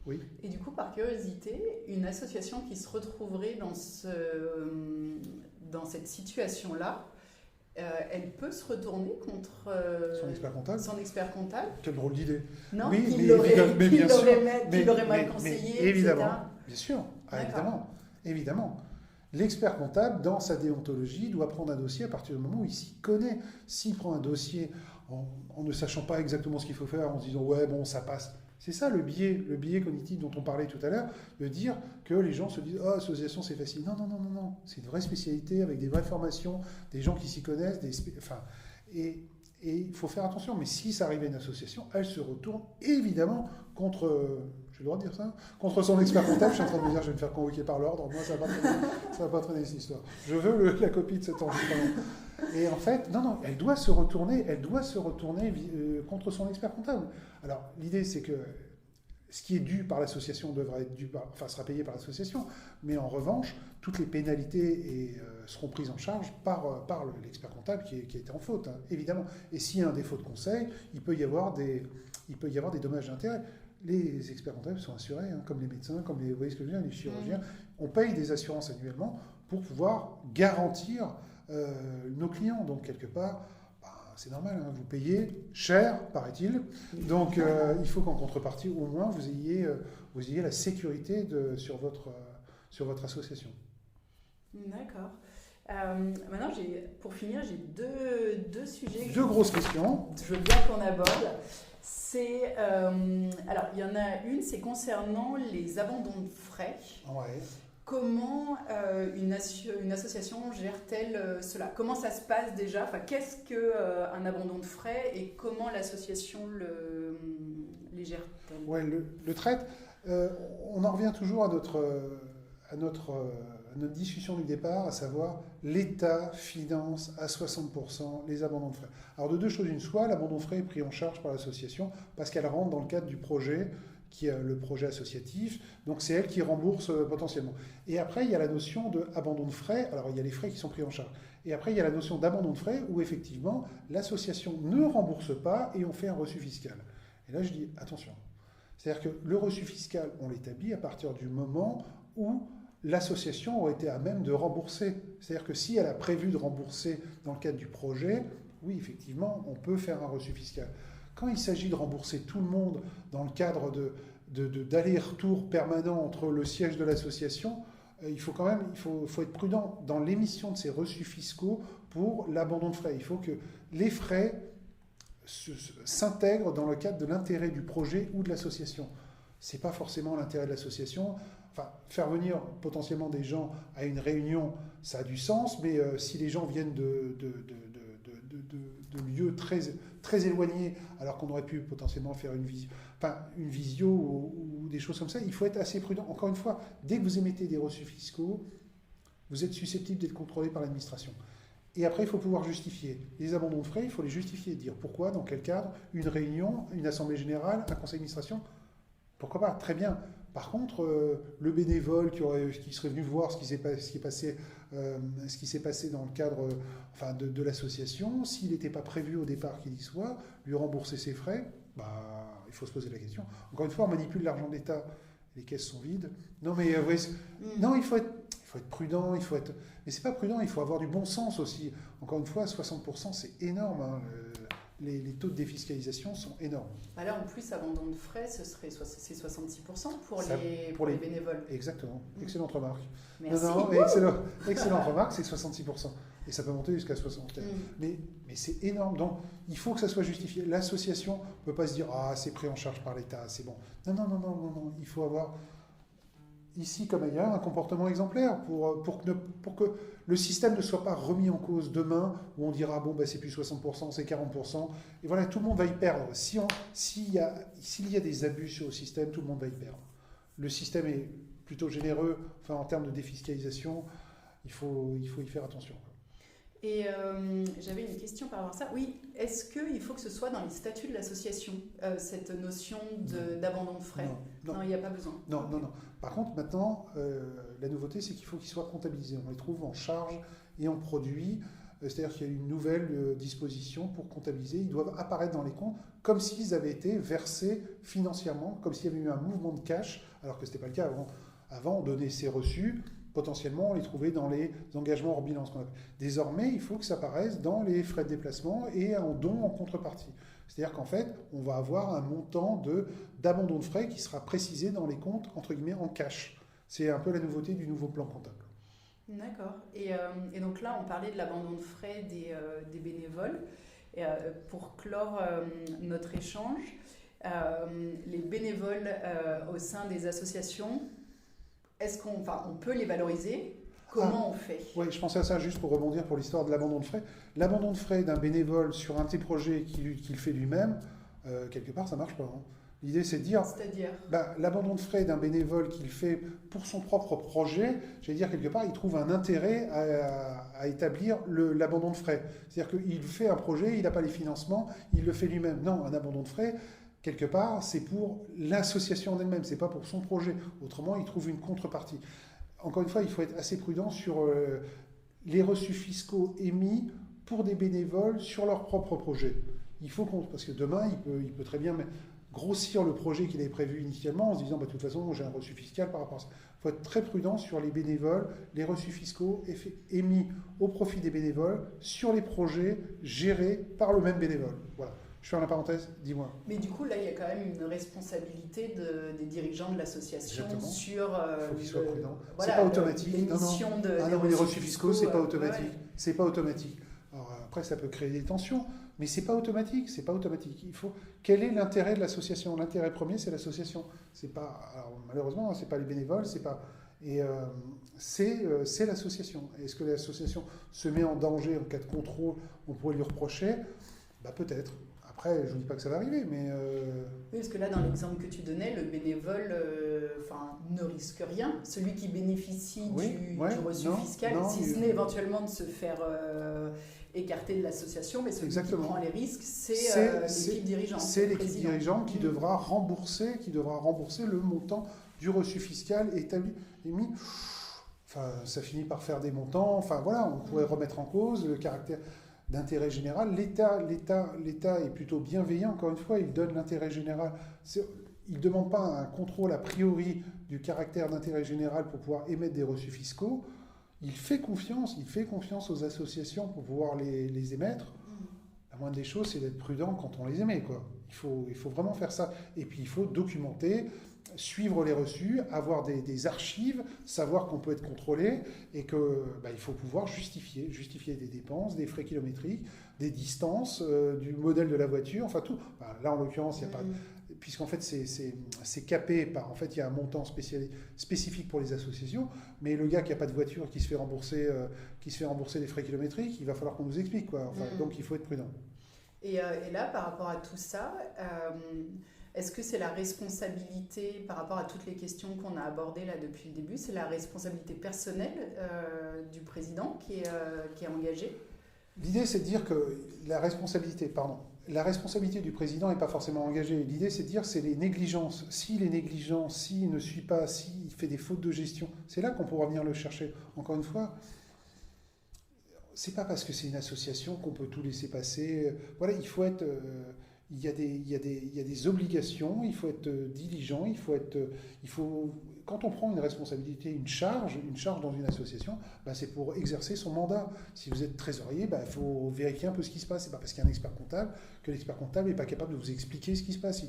oui. Et du coup, par curiosité, une association qui se retrouverait dans cette situation-là, elle peut se retourner contre son expert comptable. Quelle drôle d'idée. Non, oui, qu'il l'aurait mal conseillé, évidemment, etc. Bien sûr, évidemment. L'expert comptable, dans sa déontologie, doit prendre un dossier à partir du moment où il s'y connaît. S'il prend un dossier en ne sachant pas exactement ce qu'il faut faire, en se disant ouais, bon, ça passe. C'est ça le biais cognitif dont on parlait tout à l'heure, de dire que les gens se disent « Oh, association, c'est facile ». Non. C'est une vraie spécialité avec des vraies formations, des gens qui s'y connaissent. Et il faut faire attention. Mais si ça arrive à une association, elle se retourne évidemment contre... J'ai le droit de dire ça ? Contre son expert comptable. Je suis en train de me dire « Je vais me faire convoquer par l'ordre. Moi, ça va pas traîner cette histoire. Je veux la copie de cet enregistrement. » Et en fait, non, elle doit se retourner contre son expert comptable. Alors, l'idée, c'est que ce qui est dû par l'association sera payé par l'association, mais en revanche, toutes les pénalités seront prises en charge par l'expert comptable qui a été en faute, hein, évidemment. Et s'il y a un défaut de conseil, il peut y avoir des dommages d'intérêt. Les experts comptables sont assurés, hein, comme les médecins, comme vous voyez ce que je veux dire, les chirurgiens. On paye des assurances annuellement pour pouvoir garantir nos clients. Donc, quelque part, c'est normal, hein, vous payez cher, paraît-il. Donc, il faut qu'en contrepartie, au moins, vous ayez la sécurité sur votre association. D'accord. Maintenant, pour finir, j'ai deux sujets. Deux grosses questions. Je veux bien qu'on aborde. Alors, il y en a une, c'est concernant les abandons de frais. Ouais. Comment une association gère-t-elle cela ? Comment ça se passe déjà ? Enfin, qu'est-ce qu'un abandon de frais et comment l'association les gère-t-elle ? Ouais, le traite. On en revient toujours à notre discussion du départ, à savoir l'État finance à 60% les abandons de frais. Alors de deux choses une, soit l'abandon de frais est pris en charge par l'association parce qu'elle rentre dans le cadre du projet, qui est le projet associatif, donc c'est elle qui rembourse potentiellement. Et après, il y a la notion d'abandon de frais, alors il y a les frais qui sont pris en charge. Et après, il y a la notion d'abandon de frais où effectivement, l'association ne rembourse pas et on fait un reçu fiscal. Et là, je dis attention. C'est-à-dire que le reçu fiscal, on l'établit à partir du moment où l'association aurait été à même de rembourser. C'est-à-dire que si elle a prévu de rembourser dans le cadre du projet, oui, effectivement, on peut faire un reçu fiscal. Quand il s'agit de rembourser tout le monde dans le cadre d'aller-retour permanent entre le siège de l'association, il faut quand même faut être prudent dans l'émission de ces reçus fiscaux pour l'abandon de frais. Il faut que les frais s'intègrent dans le cadre de l'intérêt du projet ou de l'association. Ce n'est pas forcément l'intérêt de l'association. Enfin, faire venir potentiellement des gens à une réunion, ça a du sens, mais si les gens viennent de lieux très, très éloignés, alors qu'on aurait pu potentiellement faire une visio ou des choses comme ça, il faut être assez prudent. Encore une fois, dès que vous émettez des reçus fiscaux, vous êtes susceptible d'être contrôlé par l'administration. Et après, il faut pouvoir justifier. Les abandons de frais, il faut les justifier, dire pourquoi, dans quel cadre, une réunion, une assemblée générale, un conseil d'administration, pourquoi pas, très bien. Par contre, le bénévole qui serait venu voir ce qui s'est passé dans le cadre de l'association, s'il n'était pas prévu au départ qu'il y soit, lui rembourser ses frais, il faut se poser la question. Encore une fois, on manipule l'argent de l'État, les caisses sont vides. Non, mais non, il faut être prudent, mais c'est pas prudent, il faut avoir du bon sens aussi. Encore une fois, 60%, c'est énorme. Hein. Les taux de défiscalisation sont énormes. Là, en plus, abandon de frais, c'est 66% pour les bénévoles. Exactement. Excellente remarque. Merci. Non, excellente remarque, c'est 66%. Et ça peut monter jusqu'à 60%. Mais c'est énorme. Donc, il faut que ça soit justifié. L'association ne peut pas se dire « Ah, c'est pris en charge par l'État, c'est bon ». Non. Il faut avoir, ici comme ailleurs, un comportement exemplaire pour que le système ne soit pas remis en cause demain, où on dira « Bon, c'est plus 60%, c'est 40% ». Et voilà, tout le monde va y perdre. S'il y a des abus sur le système, tout le monde va y perdre. Le système est plutôt généreux, en termes de défiscalisation, il faut y faire attention. Et j'avais une question par rapport à ça. Oui, est-ce qu'il faut que ce soit dans les statuts de l'association, cette notion d'abandon de frais? Non, il n'y a pas besoin. Non. Par contre, maintenant, la nouveauté, c'est qu'il faut qu'ils soient comptabilisés. On les trouve en charge et en produit. C'est-à-dire qu'il y a une nouvelle disposition pour comptabiliser. Ils doivent apparaître dans les comptes comme s'ils avaient été versés financièrement, comme s'il y avait eu un mouvement de cash, alors que ce n'était pas le cas avant. Avant, on donnait ses reçus. Potentiellement, on les trouvait dans les engagements hors bilan. Désormais, il faut que ça apparaisse dans les frais de déplacement et en don en contrepartie. C'est-à-dire qu'en fait, on va avoir un montant d'abandon de frais qui sera précisé dans les comptes, entre guillemets, en cash. C'est un peu la nouveauté du nouveau plan comptable. D'accord. Et donc là, on parlait de l'abandon de frais des bénévoles. Et, pour clore notre échange, les bénévoles au sein des associations, est-ce qu'on peut les valoriser? Comment on fait? Oui, je pensais à ça juste pour rebondir pour l'histoire de l'abandon de frais. L'abandon de frais d'un bénévole sur un de ses projets qu'il fait lui-même, quelque part, ça ne marche pas. Hein. L'idée, c'est de dire... C'est-à-dire l'abandon de frais d'un bénévole qu'il fait pour son propre projet, j'allais dire, quelque part, il trouve un intérêt à établir l'abandon de frais. C'est-à-dire qu'il fait un projet, il n'a pas les financements, il le fait lui-même. Non, un abandon de frais... Quelque part, c'est pour l'association en elle-même, c'est pas pour son projet. Autrement, il trouve une contrepartie. Encore une fois, il faut être assez prudent sur les reçus fiscaux émis pour des bénévoles sur leur propre projet. Il faut parce que demain, il peut très bien grossir le projet qu'il avait prévu initialement en se disant, de toute façon, j'ai un reçu fiscal par rapport à ça. Il faut être très prudent sur les bénévoles, les reçus fiscaux émis au profit des bénévoles sur les projets gérés par le même bénévole. Voilà. Je ferme la parenthèse, dis-moi. Mais du coup, là, il y a quand même une responsabilité des dirigeants de l'association. Exactement. Sur... il faut qu'ils soient prudents. C'est pas automatique. Les reçus fiscaux, c'est pas automatique. Ouais. C'est pas automatique. Alors, après, ça peut créer des tensions, mais c'est pas automatique. C'est pas automatique. Quel est l'intérêt de l'association? L'intérêt premier, c'est l'association. C'est pas... Alors, malheureusement, c'est pas les bénévoles, c'est pas... Et c'est l'association. Est-ce que l'association se met en danger en cas de contrôle? On pourrait lui reprocher. Peut-être. Après, je ne dis pas que ça va arriver, mais... Oui, parce que là, dans l'exemple que tu donnais, le bénévole ne risque rien. Celui qui bénéficie du reçu fiscal, si ce n'est éventuellement de se faire écarter de l'association, mais celui qui prend les risques, c'est l'équipe dirigeante. C'est l'équipe dirigeante qui devra rembourser le montant du reçu fiscal émis. Ça finit par faire des montants. On pourrait remettre en cause le caractère d'intérêt général. L'État est plutôt bienveillant, encore une fois, il donne l'intérêt général. Il ne demande pas un contrôle a priori du caractère d'intérêt général pour pouvoir émettre des reçus fiscaux. Il fait confiance aux associations pour pouvoir les émettre. La moindre des choses, c'est d'être prudent quand on les émet, quoi. Il faut vraiment faire ça. Et puis, il faut documenter. suivre les reçus, avoir des archives, savoir qu'on peut être contrôlé et qu'il faut pouvoir justifier des dépenses, des frais kilométriques, des distances, du modèle de la voiture, enfin tout. Enfin, là, en l'occurrence, il n'y a pas... Puisqu'en fait, c'est capé par... En fait, il y a un montant spécifique pour les associations, mais le gars qui n'a pas de voiture, qui se fait rembourser des frais kilométriques, il va falloir qu'on nous explique, quoi. Enfin, donc, il faut être prudent. Et là, par rapport à tout ça, est-ce que c'est la responsabilité, par rapport à toutes les questions qu'on a abordées là depuis le début, c'est la responsabilité personnelle du président qui est engagée? L'idée, c'est de dire que la responsabilité du président n'est pas forcément engagée. L'idée, c'est de dire c'est les négligences. S'il est négligent, s'il ne suit pas, s'il fait des fautes de gestion, c'est là qu'on pourra venir le chercher. Encore une fois, c'est pas parce que c'est une association qu'on peut tout laisser passer. Voilà, il faut être... il y a des obligations, il faut être diligent, quand on prend une responsabilité, une charge dans une association, c'est pour exercer son mandat. Si vous êtes trésorier, il faut vérifier un peu ce qui se passe. C'est pas parce qu'il y a un expert comptable que l'expert comptable n'est pas capable de vous expliquer ce qui se passe. Si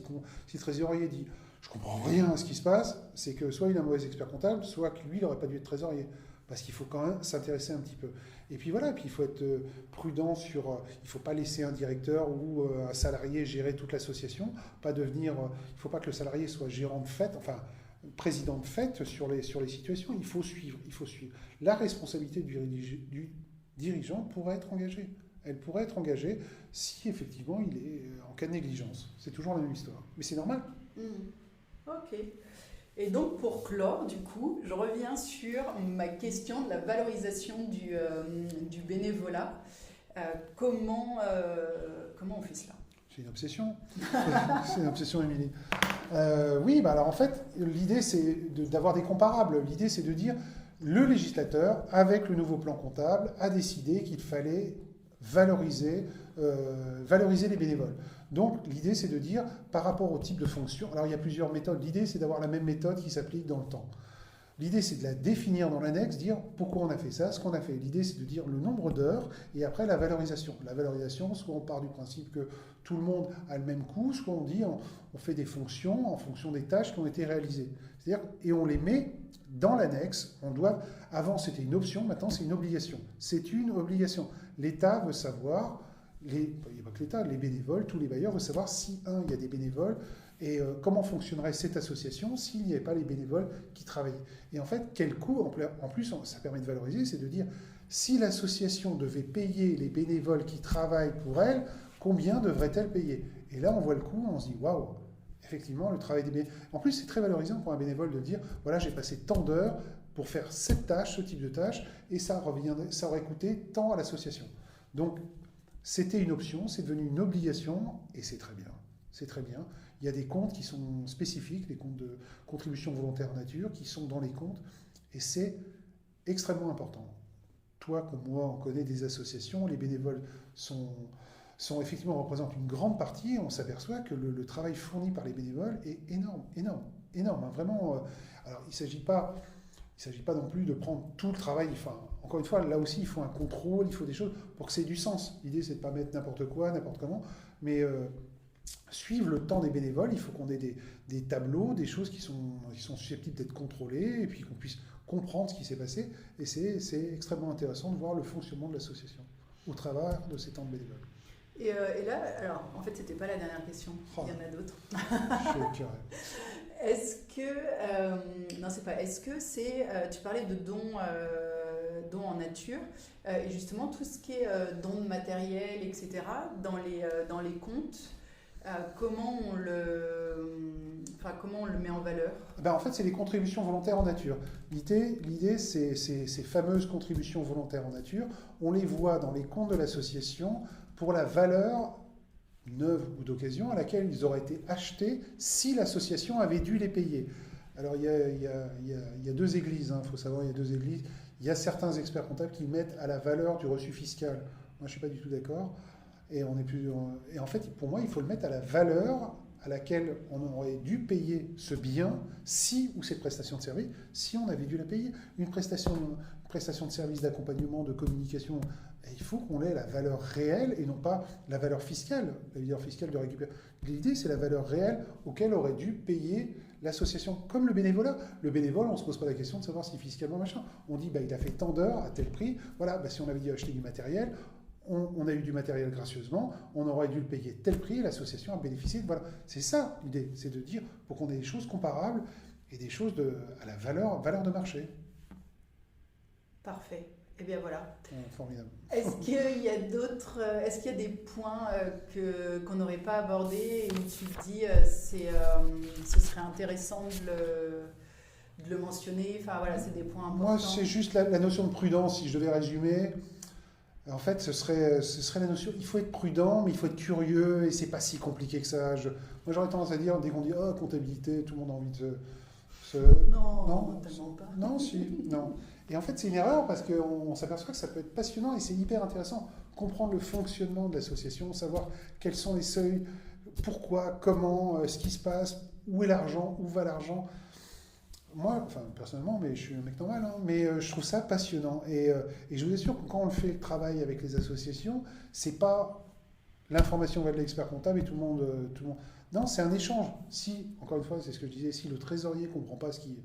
le trésorier dit « je comprends rien à ce qui se passe », c'est que soit il a un mauvais expert comptable, soit que lui, il n'aurait pas dû être trésorier. Parce qu'il faut quand même s'intéresser un petit peu. Et puis voilà, puis il faut être prudent il ne faut pas laisser un directeur ou un salarié gérer toute l'association, il ne faut pas que le salarié soit gérant de fait, président de fait sur les situations. Il faut suivre. La responsabilité du dirigeant pourrait être engagée. Elle pourrait être engagée si effectivement il est en cas de négligence. C'est toujours la même histoire. Mais c'est normal. Ok. Et donc pour clore, du coup, je reviens sur ma question de la valorisation du bénévolat. Comment on fait cela? C'est une obsession. C'est une obsession, Émilie. Oui, alors en fait, l'idée c'est d'avoir des comparables. L'idée c'est de dire le législateur, avec le nouveau plan comptable, a décidé qu'il fallait valoriser les bénévoles. Donc l'idée c'est de dire par rapport au type de fonction, alors il y a plusieurs méthodes, l'idée c'est d'avoir la même méthode qui s'applique dans le temps. L'idée c'est de la définir dans l'annexe, dire pourquoi on a fait ça, ce qu'on a fait. L'idée c'est de dire le nombre d'heures et après la valorisation. La valorisation, soit on part du principe que tout le monde a le même coût, soit on dit on fait des fonctions en fonction des tâches qui ont été réalisées. C'est-à-dire, et on les met dans l'annexe. Avant c'était une option, maintenant c'est une obligation. C'est une obligation. L'État veut savoir, il n'y a pas que l'État, les bénévoles, tous les bailleurs veulent savoir si, il y a des bénévoles et comment fonctionnerait cette association s'il n'y avait pas les bénévoles qui travaillaient. Et en fait, quel coût, en plus, ça permet de valoriser, c'est de dire si l'association devait payer les bénévoles qui travaillent pour elle, combien devrait-elle payer? Et là, on voit le coût, on se dit waouh, effectivement, le travail des bénévoles. En plus, c'est très valorisant pour un bénévole de dire voilà, j'ai passé tant d'heures pour faire cette tâche, ce type de tâche, et ça aurait coûté tant à l'association. Donc, c'était une option, c'est devenu une obligation, et c'est très bien. C'est très bien. Il y a des comptes qui sont spécifiques, les comptes de contribution volontaire nature, qui sont dans les comptes, et c'est extrêmement important. Toi, comme moi, on connaît des associations, les bénévoles représentent une grande partie, et on s'aperçoit que le travail fourni par les bénévoles est énorme, hein, vraiment. Alors, il ne s'agit pas non plus de prendre tout le travail. Encore une fois, là aussi, il faut un contrôle, il faut des choses pour que c'est du sens. L'idée, c'est de ne pas mettre n'importe quoi, n'importe comment, mais suivre le temps des bénévoles. Il faut qu'on ait des tableaux, des choses qui sont susceptibles d'être contrôlées, et puis qu'on puisse comprendre ce qui s'est passé. Et c'est extrêmement intéressant de voir le fonctionnement de l'association au travers de ces temps de bénévoles. Et là, alors, en fait, c'était pas la dernière question. Il y en a d'autres. Je suis carré. Est-ce que c'est... tu parlais de dons en nature, et justement, tout ce qui est dons de matériel, etc., dans les comptes, comment on le met en valeur? En fait, c'est les contributions volontaires en nature. L'idée, c'est ces fameuses contributions volontaires en nature. On les voit dans les comptes de l'association pour la valeur neuve ou d'occasion à laquelle ils auraient été achetés si l'association avait dû les payer. Alors, il y a deux églises, il faut savoir, il y a deux églises. Il y a certains experts comptables qui mettent à la valeur du reçu fiscal. Moi, je ne suis pas du tout d'accord. Et en fait, pour moi, il faut le mettre à la valeur à laquelle on aurait dû payer ce bien, ou cette prestation de service, si on avait dû la payer. Une prestation de service d'accompagnement, de communication, il faut qu'on ait la valeur réelle et non pas la valeur fiscale de récupérer. L'idée, c'est la valeur réelle auquel aurait dû payer l'association, comme le bénévolat. Le bénévole, on ne se pose pas la question de savoir si fiscalement machin. On dit, il a fait tant d'heures à tel prix. Voilà, si on avait dit acheter du matériel, on a eu du matériel gracieusement, on aurait dû le payer tel prix, et l'association a bénéficié. Voilà, c'est ça l'idée, c'est de dire pour qu'on ait des choses comparables et des choses à la valeur de marché. Parfait. Eh bien voilà. Formidable. Est-ce qu'il y a des points qu'on n'aurait pas abordés et où tu te dis ce serait intéressant de le mentionner? Enfin voilà, c'est des points importants. Moi, c'est juste la notion de prudence, si je devais résumer. En fait, ce serait la notion, il faut être prudent, mais il faut être curieux, et c'est pas si compliqué que ça. Moi, j'aurais tendance à dire, dès qu'on dit comptabilité, tout le monde a envie de Non, tellement pas. Non, si, non. Et en fait, c'est une erreur parce qu'on s'aperçoit que ça peut être passionnant et c'est hyper intéressant. Comprendre le fonctionnement de l'association, savoir quels sont les seuils, pourquoi, comment, ce qui se passe, où est l'argent, où va l'argent. Moi, personnellement, mais je suis un mec normal, mais je trouve ça passionnant. Et je vous assure que quand on fait le travail avec les associations, c'est pas l'information va de l'expert comptable et tout le monde. Non, c'est un échange. Si, encore une fois, c'est ce que je disais, si le trésorier ne comprend pas ce qu'il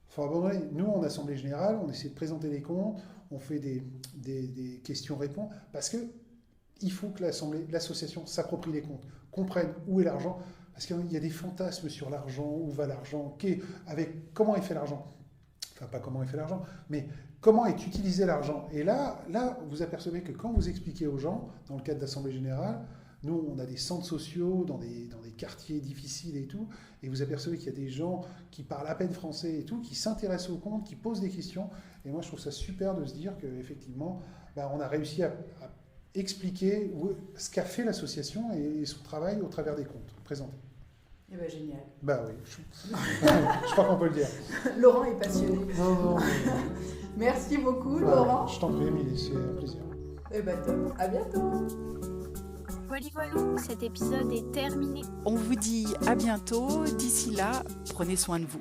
faut abandonner. Nous, en Assemblée Générale, on essaie de présenter les comptes, on fait des questions-réponses, parce qu'il faut que l'association s'approprie les comptes, comprenne où est l'argent, parce qu'il y a des fantasmes sur l'argent, où va l'argent, comment est fait l'argent. Enfin, pas comment est fait l'argent, mais comment est utilisé l'argent. Et là, vous apercevez que quand vous expliquez aux gens, dans le cadre d'Assemblée Générale, nous, on a des centres sociaux dans des quartiers difficiles et tout, et vous apercevez qu'il y a des gens qui parlent à peine français et tout, qui s'intéressent aux comptes, qui posent des questions. Et moi, je trouve ça super de se dire qu'effectivement, on a réussi à expliquer ce qu'a fait l'association et son travail au travers des comptes présentés. Eh bien, génial. Oui, je crois qu'on peut le dire. Laurent est passionné. Non. Merci beaucoup, Laurent. Je t'en prie, Émilie, c'est un plaisir. Eh bien, top. À bientôt. Voilà, cet épisode est terminé. On vous dit à bientôt. D'ici là, prenez soin de vous.